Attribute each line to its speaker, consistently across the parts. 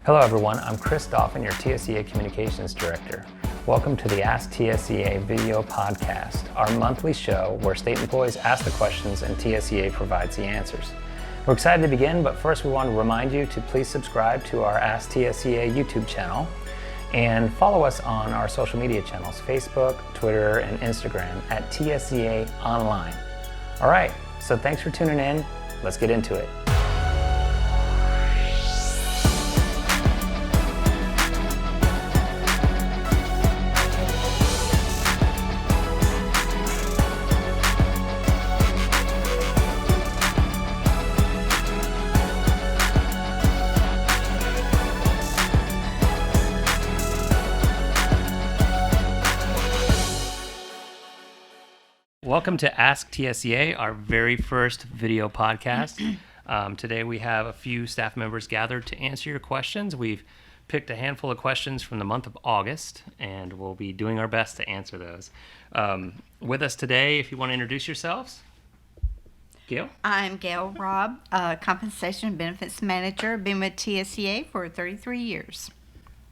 Speaker 1: Hello everyone, I'm Chris Dauphin, your TSEA Communications Director. Welcome to the AskTSEA video podcast, our monthly show where state employees ask the questions and TSEA provides the answers. We're excited to begin, but first we want to remind you to please subscribe to our AskTSEA YouTube channel and follow us on our social media channels, Facebook, Twitter, and Instagram at TSEA Online. All right, so thanks for tuning in. Let's get into it. Welcome to AskTSEA, our very first video podcast. Today we have a few staff members gathered to answer your questions. We've picked a handful of questions from the month of August, and we'll be doing our best to answer those. With us today, if you want to introduce yourselves, Gail?
Speaker 2: I'm Gail Robb, Compensation and Benefits Manager. Been with TSEA for 33 years.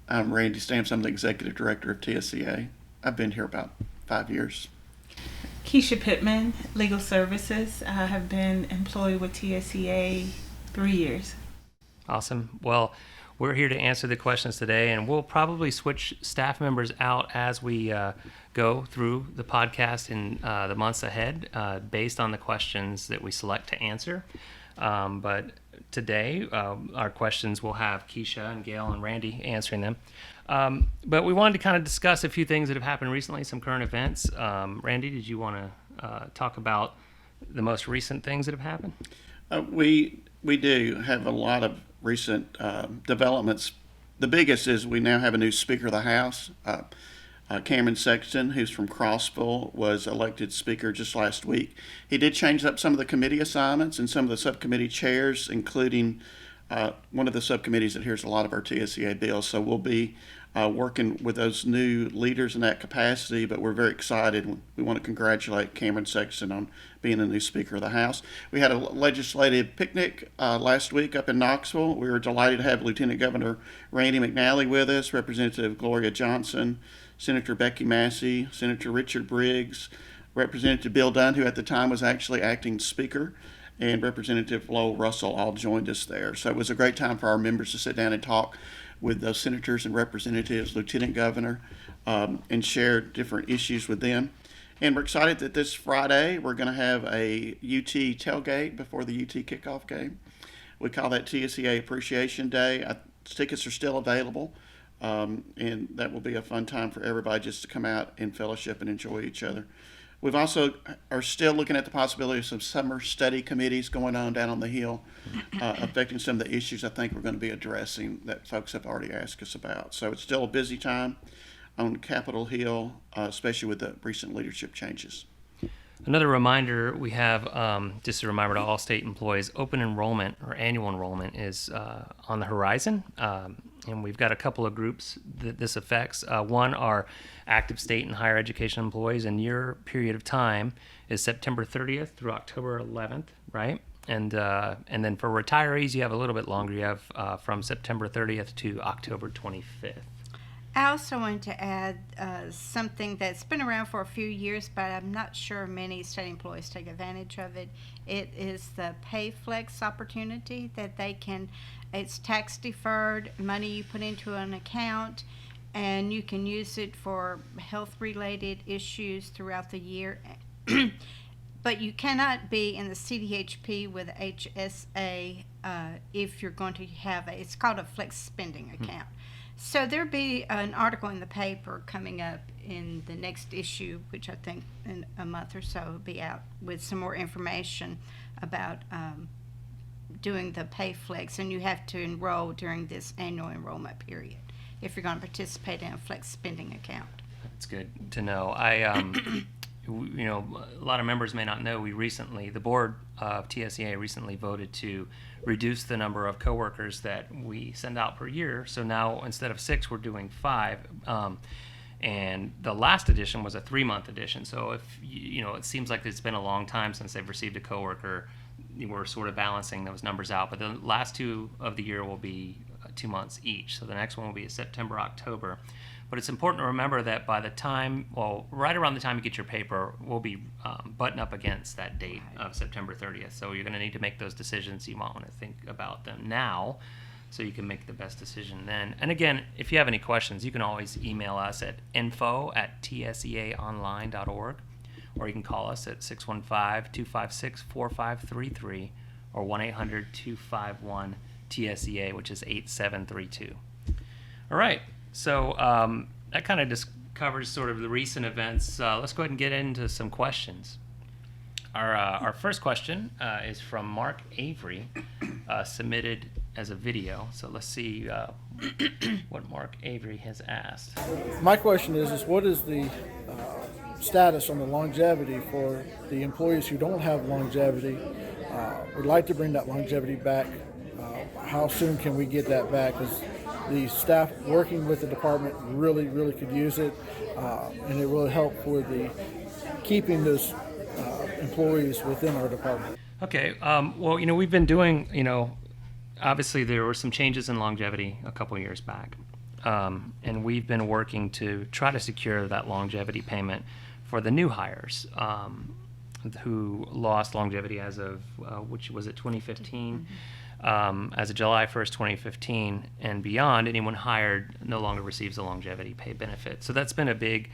Speaker 3: I'm Randy Stamps. I'm the Executive Director of TSEA. I've been here about 5 years.
Speaker 4: Keisha Pittman, Legal Services. I have been employed with TSEA 3 years.
Speaker 1: Awesome. Well, we're here to answer the questions today, and we'll probably switch staff members out as we go through the podcast in the months ahead based on the questions that we select to answer. But today, our questions will have Keisha and Gail and Randy answering them. But we wanted to kind of discuss a few things that have happened recently, some current events. Randy, did you want to talk about the most recent things that have happened?
Speaker 3: We do have a lot of recent developments. The biggest is we now have a new Speaker of the House. Cameron Sexton, who's from Crossville, was elected Speaker just last week. He did change up some of the committee assignments and some of the subcommittee chairs, including one of the subcommittees that hears a lot of our TSEA bills. So we'll be working with those new leaders in that capacity, but we're very excited. We want to congratulate Cameron Sexton on being the new Speaker of the House. We had a legislative picnic last week up in Knoxville. We were delighted to have Lieutenant Governor Randy McNally with us, Representative Gloria Johnson, Senator Becky Massey, Senator Richard Briggs, Representative Bill Dunn, who at the time was actually acting Speaker, and Representative Lowell Russell all joined us there. So it was a great time for our members to sit down and talk with those senators and representatives, Lieutenant Governor, and share different issues with them. And we're excited that this Friday we're going to have a UT tailgate before the UT kickoff game. We call that TSEA Appreciation Day. Tickets are still available, and that will be a fun time for everybody just to come out and fellowship and enjoy each other. We've also are still looking at the possibility of some summer study committees going on down on the Hill, affecting some of the issues I think we're going to be addressing that folks have already asked us about. So it's still a busy time on Capitol Hill, especially with the recent leadership changes.
Speaker 1: Another reminder, we have, just a reminder to all state employees, open enrollment or annual enrollment is on the horizon. And we've got a couple of groups that this affects. One are active state and higher education employees, and your period of time is September 30th through October 11th, right? And then for retirees, you have a little bit longer. You have from September 30th to October 25th.
Speaker 2: I also want to add something that's been around for a few years, but I'm not sure many state employees take advantage of it. It is the Pay Flex opportunity that they can, it's tax deferred money you put into an account, and you can use it for health related issues throughout the year. But you cannot be in the CDHP with HSA if you're going to have it's called a flex spending account. So there'll be an article in the paper coming up in the next issue, which I think in a month or so will be out with some more information about doing the pay flex, and you have to enroll during this annual enrollment period if you're going to participate in a flex spending account.
Speaker 1: That's good to know. You know, a lot of members may not know, the board of TSEA recently voted to reduce the number of coworkers that we send out per year. So now instead of 6, we're doing 5. And the last edition was a 3-month edition. So if, you know, it seems like it's been a long time since they've received a coworker, we're sort of balancing those numbers out. But the last 2 of the year will be 2 months each. So the next one will be September, October. But it's important to remember that by the time, well, right around the time you get your paper, we'll be button up against that date of September 30th. So you're going to need to make those decisions. You might want to think about them now so you can make the best decision then. And again, if you have any questions, you can always email us at info@tseaonline.org, or you can call us at 615-256-4533 or 1-800-251-TSEA, which is 8732. All right. So that kind of just covers sort of the recent events. Let's go ahead and get into some questions. Our first question is from Mark Avery, submitted as a video. So let's see what Mark Avery has asked.
Speaker 5: My question is what is the status on the longevity for the employees who don't have longevity? We'd like to bring that longevity back. How soon can we get that back? Because the staff working with the department really could use it, and it will help for the keeping those employees within our department.
Speaker 1: Okay. Well, we've been doing, obviously there were some changes in longevity a couple years back, and we've been working to try to secure that longevity payment for the new hires who lost longevity as of, which was it, 2015? As of July 1st, 2015 and beyond, anyone hired no longer receives a longevity pay benefit. So that's been a big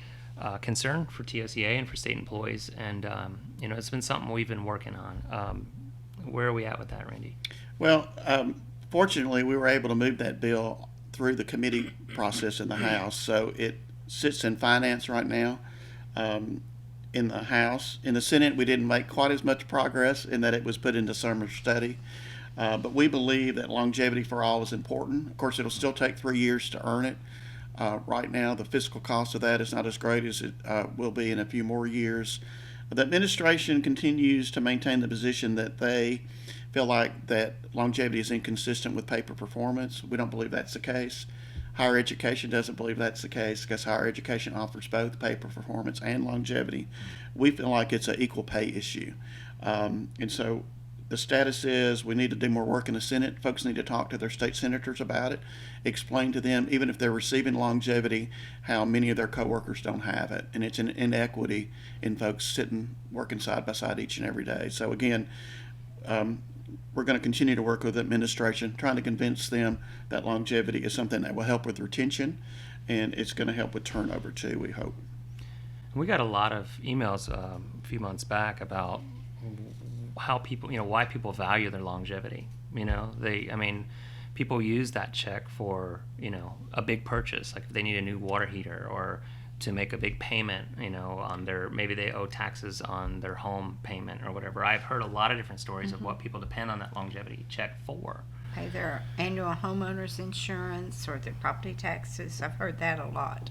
Speaker 1: concern for TSEA and for state employees, and it's been something we've been working on. Where are we at with that, Randy?
Speaker 3: Well, fortunately, we were able to move that bill through the committee process in the House, so it sits in finance right now. In the House. In the Senate, we didn't make quite as much progress in that it was put into summer study. But we believe that longevity for all is important. Of course, it'll still take 3 years to earn it. Right now, the fiscal cost of that is not as great as it will be in a few more years. The administration continues to maintain the position that they feel like that longevity is inconsistent with paper performance. We don't believe that's the case. Higher education doesn't believe that's the case because higher education offers both paper performance and longevity. We feel like it's an equal pay issue. And so the status is we need to do more work in the Senate. Folks need to talk to their state senators about it, explain to them, even if they're receiving longevity, how many of their coworkers don't have it. And it's an inequity in folks sitting, working side by side each and every day. So again, we're going to continue to work with the administration, trying to convince them that longevity is something that will help with retention, and it's going to help with turnover too, we hope.
Speaker 1: We got a lot of emails a few months back about how people, why people value their longevity. People use that check for, a big purchase, like if they need a new water heater or to make a big payment, on maybe they owe taxes on their home payment or whatever. I've heard a lot of different stories of what people depend on that longevity check for.
Speaker 2: Pay their annual homeowners insurance or their property taxes. I've heard that a lot.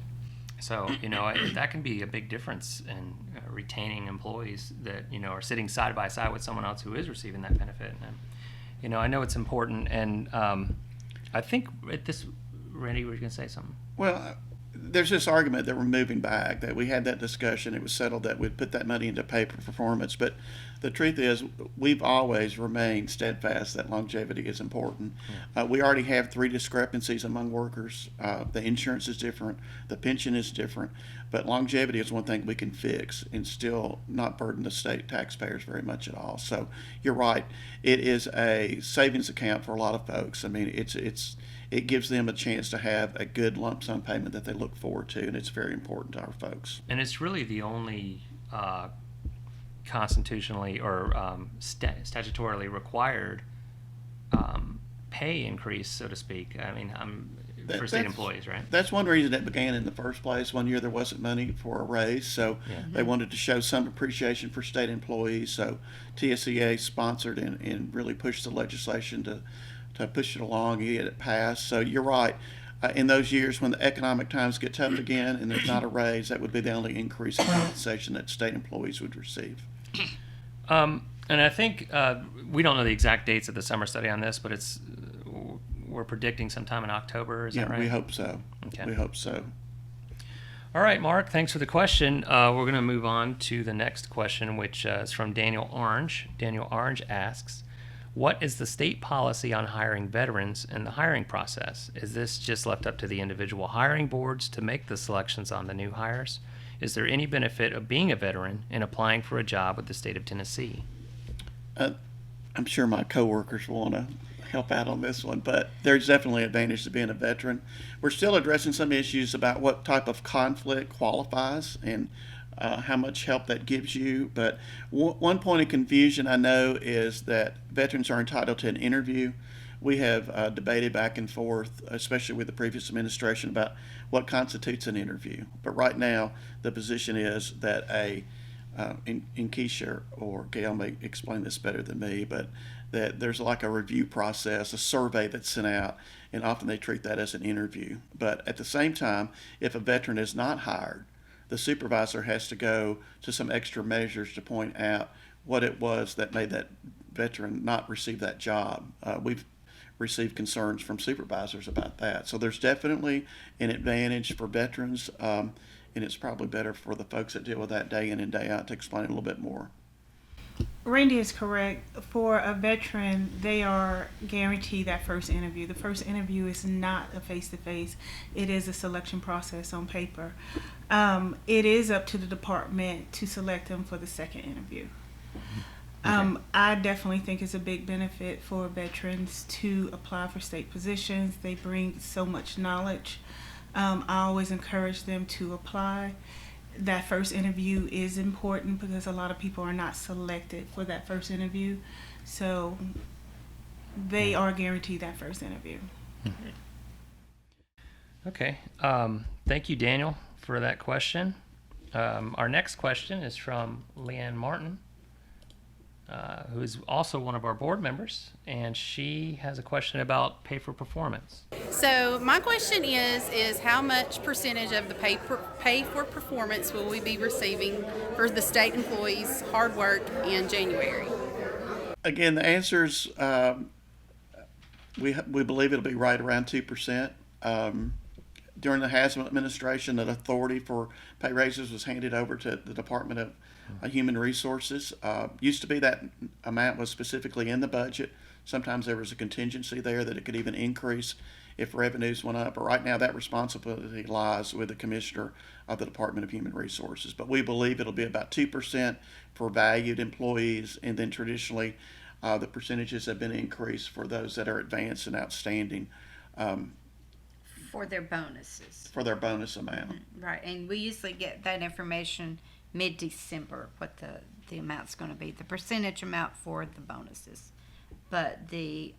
Speaker 1: So, that can be a big difference in retaining employees that, are sitting side by side with someone else who is receiving that benefit. And, I know it's important. And I think at this, Randy, were you going to say something?
Speaker 3: Well, there's this argument that we're moving back, that we had that discussion. It was settled that we'd put that money into paper performance. But the truth is, we've always remained steadfast that longevity is important. Yeah. We already have 3 discrepancies among workers. The insurance is different. The pension is different. But longevity is one thing we can fix and still not burden the state taxpayers very much at all. So you're right. It is a savings account for a lot of folks. It gives them a chance to have a good lump sum payment that they look forward to, and it's very important to our folks.
Speaker 1: And it's really the only constitutionally or statutorily required pay increase, so to speak. For state employees, right?
Speaker 3: That's one reason it began in the first place. One year there wasn't money for a raise, so they wanted to show some appreciation for state employees. So TSEA sponsored and really pushed the legislation to push it along and get it passed. So you're right. In those years when the economic times get tough again and there's not a raise, that would be the only increase in compensation that state employees would receive.
Speaker 1: And I think we don't know the exact dates of the summer study on this, but we're predicting sometime in October. Is that right?
Speaker 3: We hope so.
Speaker 1: Okay.
Speaker 3: We hope so.
Speaker 1: All right, Mark, thanks for the question. We're going to move on to the next question, which is from Daniel Orange. Daniel Orange asks, What is the state policy on hiring veterans in the hiring process? Is this just left up to the individual hiring boards to make the selections on the new hires? Is there any benefit of being a veteran in applying for a job with the state of Tennessee?
Speaker 3: I'm sure my coworkers want to help out on this one, but there's definitely advantage to being a veteran. We're still addressing some issues about what type of conflict qualifies and how much help that gives you. But one point of confusion I know is that veterans are entitled to an interview. We have debated back and forth, especially with the previous administration, about what constitutes an interview. But right now, the position is that in Keisha or Gail may explain this better than me, but that there's like a review process, a survey that's sent out, and often they treat that as an interview. But at the same time, if a veteran is not hired, the supervisor has to go to some extra measures to point out what it was that made that veteran not receive that job. We've received concerns from supervisors about that. So there's definitely an advantage for veterans, and it's probably better for the folks that deal with that day in and day out to explain a little bit more.
Speaker 4: Randy is correct. For a veteran, they are guaranteed that first interview. The first interview is not a face-to-face. It is a selection process on paper. It is up to the department to select them for the second interview. I definitely think it's a big benefit for veterans to apply for state positions. They bring so much knowledge. I always encourage them to apply. That first interview is important because a lot of people are not selected for that first interview. So they are guaranteed that first interview.
Speaker 1: Okay. Thank you, Daniel, for that question. Our next question is from Leanne Martin, who is also one of our board members, and she has a question about pay for performance.
Speaker 6: So my question is how much percentage of the pay for performance will we be receiving for the state employees' hard work in January?
Speaker 3: Again, the answers, we believe it'll be right around 2%. During the Haslam administration, the authority for pay raises was handed over to the Department of Human Resources. Used to be that amount was specifically in the budget. Sometimes there was a contingency there that it could even increase if revenues went up. But right now, that responsibility lies with the Commissioner of the Department of Human Resources. But we believe it'll be about 2% for valued employees, and then traditionally, the percentages have been increased for those that are advanced and outstanding.
Speaker 2: For their bonuses.
Speaker 3: For their bonus amount.
Speaker 2: Right, and we usually get that information mid-December, what the amount's going to be, the percentage amount for the bonuses. But the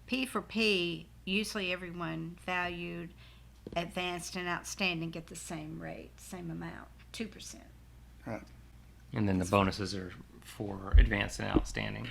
Speaker 2: P for P, usually everyone valued, advanced, and outstanding get the same rate, same amount, 2%.
Speaker 3: Right.
Speaker 1: And then the bonuses are for advanced and outstanding.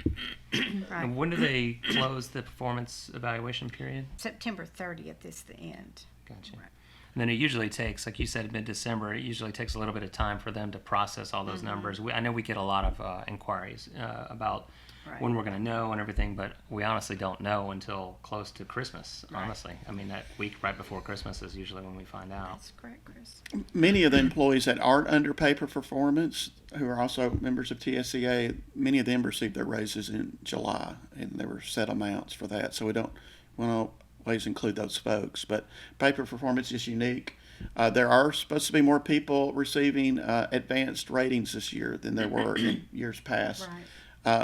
Speaker 2: Right.
Speaker 1: And when do they close the performance evaluation period?
Speaker 2: September 30th is the end.
Speaker 1: Gotcha.
Speaker 2: Right.
Speaker 1: And then it usually takes, like you said, mid-December, it usually takes a little bit of time for them to process all those numbers. I know we get a lot of inquiries about
Speaker 2: Right.
Speaker 1: when we're going to know and everything, but we honestly don't know until close to Christmas, honestly. I mean, that week right before Christmas is usually when we find out.
Speaker 2: That's correct, Chris.
Speaker 3: Many of the employees that aren't under pay for performance, who are also members of TSEA, many of them received their raises in July, and there were set amounts for that. So we don't always include those folks. But pay for performance is unique. There are supposed to be more people receiving advanced ratings this year than there were in years past.
Speaker 2: Right.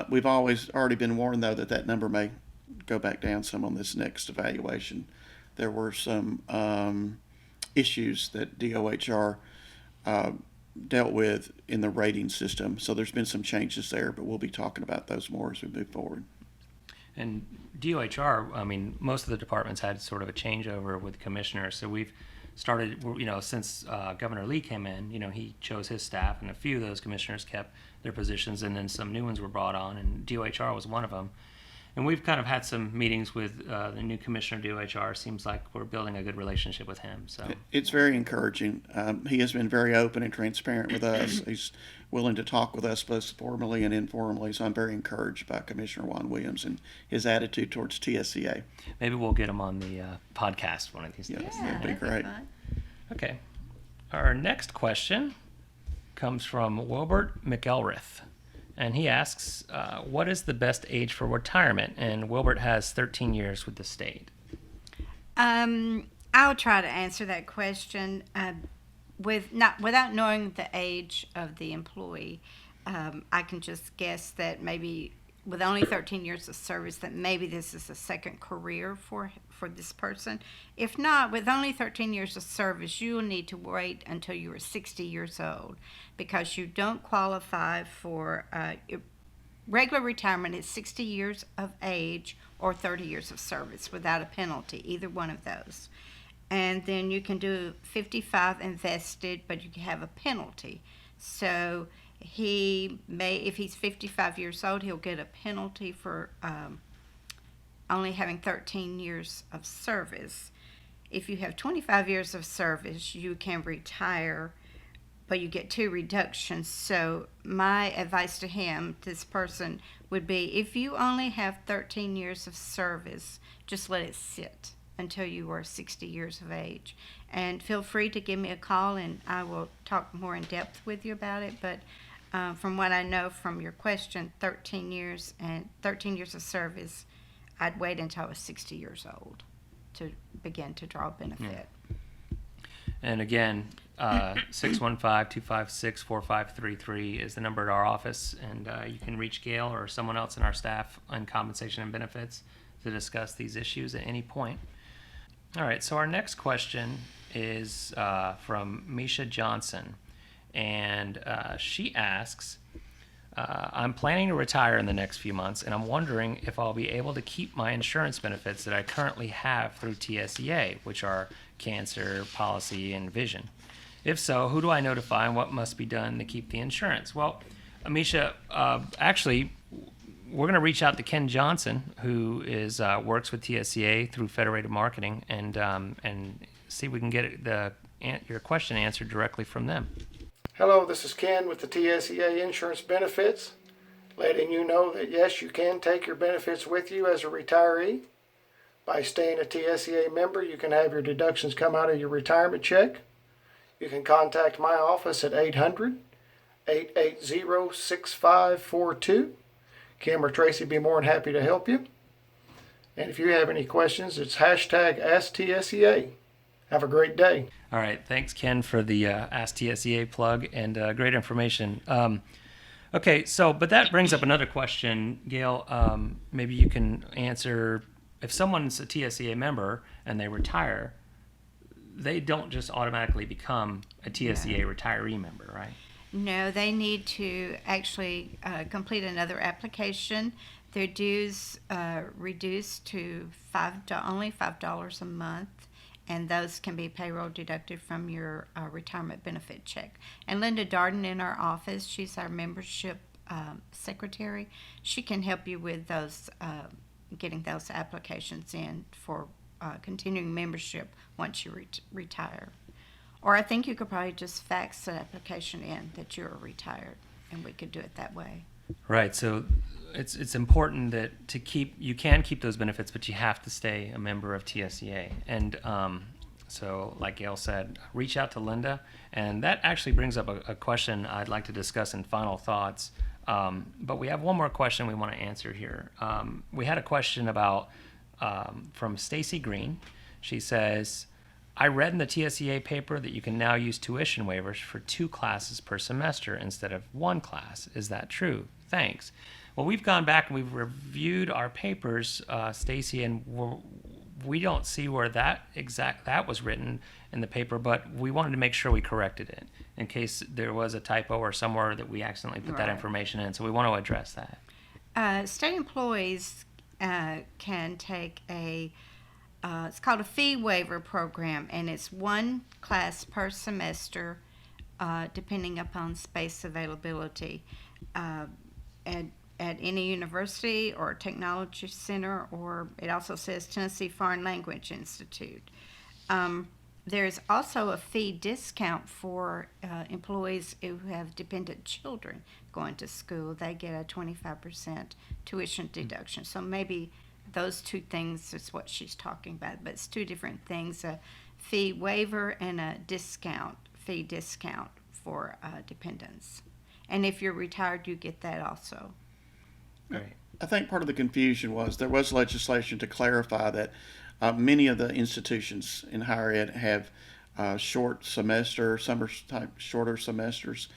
Speaker 3: We've already been warned, though, that number may go back down some on this next evaluation. There were some issues that DOHR dealt with in the rating system, so there's been some changes there, but we'll be talking about those more as we move forward.
Speaker 1: And DOHR, I mean, most of the departments had sort of a changeover with commissioners. So we've started, since Governor Lee came in, he chose his staff, and a few of those commissioners kept their positions, and then some new ones were brought on, and DOHR was one of them. And we've kind of had some meetings with the new commissioner of DOHR. Seems like we're building a good relationship with him. So
Speaker 3: it's very encouraging. He has been very open and transparent with us. He's willing to talk with us both formally and informally. So I'm very encouraged by Commissioner Juan Williams and his attitude towards TSEA.
Speaker 1: maybe we'll get him on the podcast one of these days.
Speaker 3: Yeah, that'd be great.
Speaker 2: fun.
Speaker 1: Okay. Our next question comes from Wilbert McElrath, And he asks, what is the best age for retirement? And Wilbert has 13 years with the state.
Speaker 2: I'll try to answer that question without knowing the age of the employee. I can just guess that maybe with only 13 years of service, that maybe this is a second career for this person. If not, with only 13 years of service, you will need to wait until you are 60 years old, because you don't qualify for regular retirement is 60 years of age or 30 years of service without a penalty, either one of those. And then you can do 55 invested, but you can have a penalty. So he may, if he's 55 years old, he'll get a penalty for only having 13 years of service. If you have 25 years of service, you can retire, but you get 2 reductions. So my advice to him, this person, would be if you only have 13 years of service, just let it sit until you are 60 years of age. And feel free to give me a call and I will talk more in depth with you about it. But from what I know from your question, 13 years of service, I'd wait until I was 60 years old to begin to draw benefit.
Speaker 1: And again, 615-256-4533 is the number at our office, and you can reach Gail or someone else in our staff on compensation and benefits to discuss these issues at any point. All right, so our next question is from Misha Johnson, and she asks, I'm planning to retire in the next few months, and I'm wondering if I'll be able to keep my insurance benefits that I currently have through TSEA, which are cancer, policy, and vision. If so, who do I notify and what must be done to keep the insurance? Well, Amisha, actually, we're going to reach out to Ken Johnson, who is works with TSEA through Federated Marketing, and see if we can get your question answered directly from them.
Speaker 7: Hello, this is Ken with the TSEA Insurance Benefits, letting you know that yes, you can take your benefits with you as a retiree. By staying a TSEA member, you can have your deductions come out of your retirement check. You can contact my office at 800-880-6542. Kim or Tracy will be more than happy to help you. And if you have any questions, it's #AskTSEA. Have a great day.
Speaker 1: All right. Thanks, Ken, for the AskTSEA plug and great information. Okay, but that brings up another question, Gail. Maybe you can answer. If someone's a TSEA member and they retire, they don't just automatically become a TSEA retiree member, right?
Speaker 2: No, they need to actually complete another application. Their dues reduced to only $5 a month, and those can be payroll deducted from your retirement benefit check. And Linda Darden in our office, she's our membership secretary. She can help you with those, getting those applications in for continuing membership once you retire. Or I think you could probably just fax the application in that you're retired, and we could do it that way.
Speaker 1: Right. So it's important that you can keep those benefits, but you have to stay a member of TSEA. And so, like Gail said, reach out to Linda. And that actually brings up a question I'd like to discuss in final thoughts. But we have one more question we want to answer here. We had a question about from Stacy Green. She says, I read in the TSEA paper that you can now use tuition waivers for 2 classes per semester instead of 1 class. Is that true? Thanks. Well, we've gone back and we've reviewed our papers, Stacy, and we don't see where that was written in the paper, but we wanted to make sure we corrected it in case there was a typo or somewhere that we accidentally put that information in. So we want to address that.
Speaker 2: State employees can take it's called a fee waiver program, and it's 1 class per semester, depending upon space availability, at any university or technology center, or it also says Tennessee Foreign Language Institute. There's also a fee discount for employees who have dependent children going to school. They get a 25% tuition deduction. So maybe those 2 things is what she's talking about, but it's 2 different things, a fee waiver and a fee discount for dependents. And if you're retired, you get that also.
Speaker 1: Great.
Speaker 3: I think part of the confusion was there was legislation to clarify that many of the institutions in higher ed have short semester, summer type shorter semesters.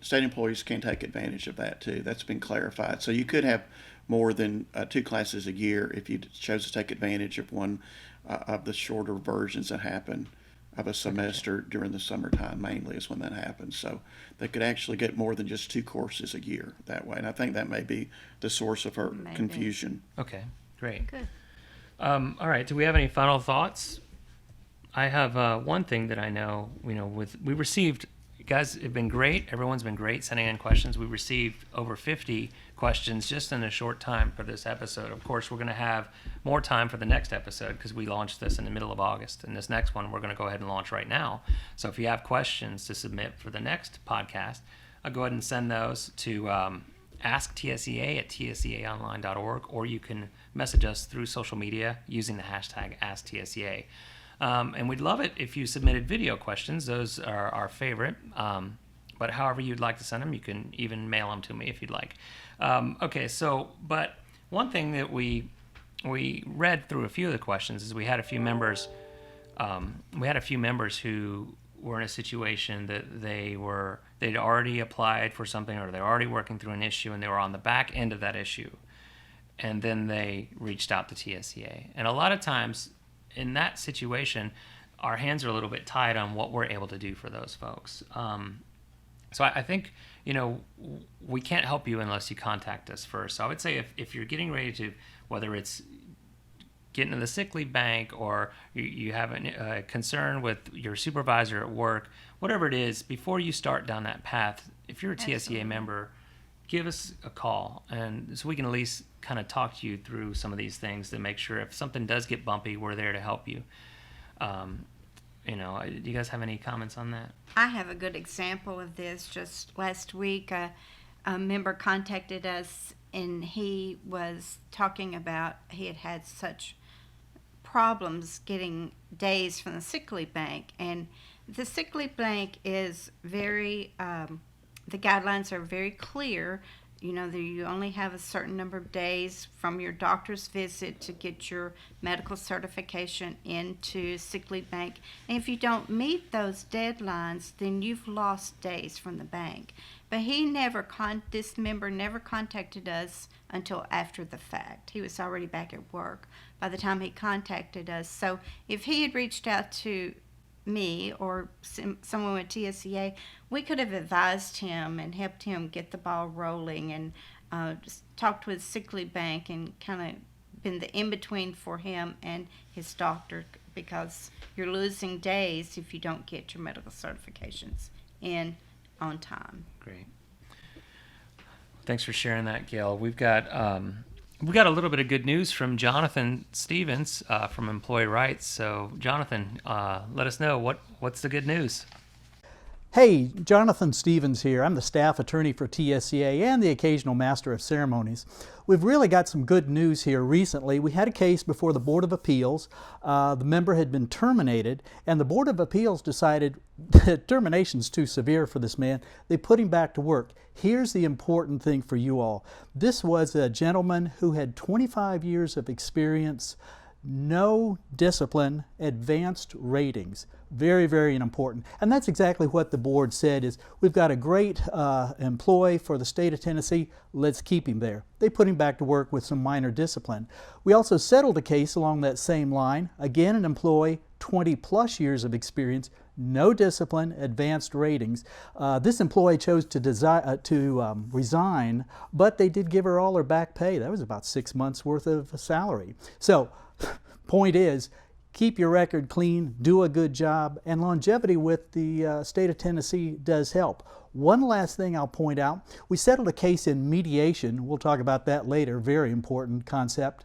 Speaker 3: State employees can take advantage of that too. That's been clarified. So you could have more than 2 classes a year if you chose to take advantage of one of the shorter versions that happen of a semester during the summertime, mainly is when that happens. So they could actually get more than just 2 courses a year that way. And I think that may be the source of her
Speaker 2: Maybe.
Speaker 3: confusion.
Speaker 1: Okay, great.
Speaker 2: Good.
Speaker 1: All right, do we have any final thoughts? I have one thing that I know, we received, you guys have been great. Everyone's been great sending in questions. We received over 50 questions just in a short time for this episode. Of course, we're going to have more time for the next episode because we launched this in the middle of August. And this next one, we're going to go ahead and launch right now. So if you have questions to submit for the next podcast, I'll go ahead and send those to AskTSEA at TSEAonline.org, or you can message us through social media using the hashtag AskTSEA. And we'd love it if you submitted video questions. Those are our favorite. But however you'd like to send them, you can even mail them to me if you'd like. But one thing that we read through a few of the questions is we had a few members who were in a situation that they'd already applied for something, or they're already working through an issue, and they were on the back end of that issue. And then they reached out to TSEA. And a lot of times in that situation, our hands are a little bit tied on what we're able to do for those folks. So I think, we can't help you unless you contact us first. So I would say if you're getting ready to, whether it's getting to the sick leave bank or you have a concern with your supervisor at work, whatever it is, before you start down that path, if you're a TSEA
Speaker 2: Absolutely.
Speaker 1: member, give us a call, and so we can at least kind of talk to you through some of these things to make sure if something does get bumpy, we're there to help you. Do you guys have any comments on that?
Speaker 2: I have a good example of this. Just last week, a member contacted us, and he was talking about he had had such problems getting days from the sick leave bank. And the sick leave bank is very, the guidelines are very clear. That you only have a certain number of days from your doctor's visit to get your medical certification into sick leave bank. And if you don't meet those deadlines, then you've lost days from the bank. But this member never contacted us until after the fact. He was already back at work by the time he contacted us. So if he had reached out to me or someone at TSEA, we could have advised him and helped him get the ball rolling, and just talked with sick leave bank and kind of been the in-between for him and his doctor, because you're losing days if you don't get your medical certifications in on time.
Speaker 1: Great. Thanks for sharing that, Gail. We've got a little bit of good news from Jonathan Stevens from Employee Rights. So, Jonathan, let us know what's the good news.
Speaker 8: Hey, Jonathan Stevens here. I'm the staff attorney for TSEA and the occasional master of ceremonies. We've really got some good news here recently. We had a case before the Board of Appeals. The member had been terminated, and the Board of Appeals decided that termination's too severe for this man. They put him back to work. Here's the important thing for you all. This was a gentleman who had 25 years of experience, no discipline, advanced ratings. Very, very important. And that's exactly what the board said is, we've got a great employee for the state of Tennessee, let's keep him there. They put him back to work with some minor discipline. We also settled a case along that same line. Again, an employee, 20 plus years of experience, no discipline, advanced ratings. This employee chose to resign, but they did give her all her back pay. That was about 6 months worth of salary. So, point is, keep your record clean, do a good job, and longevity with the state of Tennessee does help. One last thing I'll point out, we settled a case in mediation. We'll talk about that later, very important concept.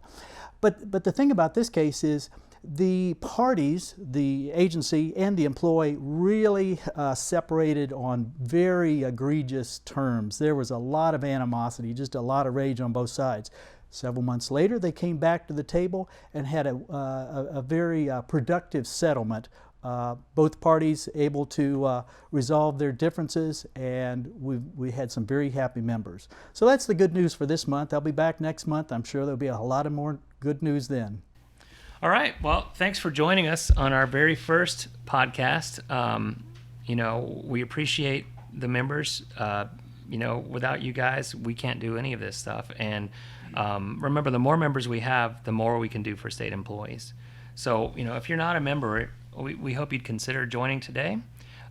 Speaker 8: But the thing about this case is the parties, the agency and the employee, really separated on very egregious terms. There was a lot of animosity, just a lot of rage on both sides. Several months later, they came back to the table and had a very productive settlement both parties able to resolve their differences, and we had some very happy members. So that's the good news for this month. I'll be back next month. I'm sure there'll be a lot of more good news then.
Speaker 1: All right. Well, thanks for joining us on our very first podcast. We appreciate the members. Without you guys, we can't do any of this stuff. And remember, the more members we have, the more we can do for state employees. So, if you're not a member, we hope you'd consider joining today,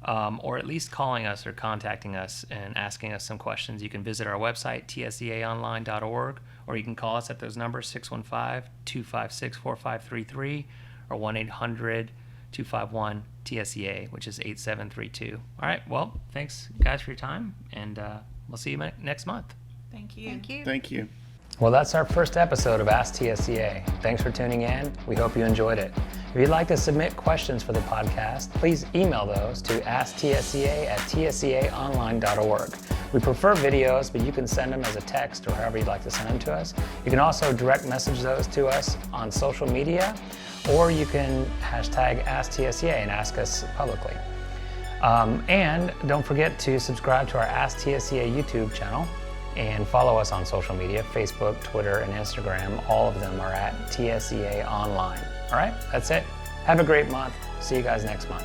Speaker 1: or at least calling us or contacting us and asking us some questions. You can visit our website, tseaonline.org, or you can call us at those numbers, 615-256-4533 or 1-800-251-TSEA, which is 8732. All right, well, thanks, guys, for your time, and we'll see you next month.
Speaker 4: Thank you.
Speaker 2: Thank you.
Speaker 3: Thank you.
Speaker 1: Well, that's our first episode of AskTSEA. Thanks for tuning in. We hope you enjoyed it. If you'd like to submit questions for the podcast, please email those to asktSEA@tseaonline.org. We prefer videos, but you can send them as a text or however you'd like to send them to us. You can also direct message those to us on social media, or you can hashtag AskTSEA and ask us publicly. And don't forget to subscribe to our AskTSEA YouTube channel and follow us on social media, Facebook, Twitter, and Instagram. All of them are at TSEA Online. All right, that's it. Have a great month. See you guys next month.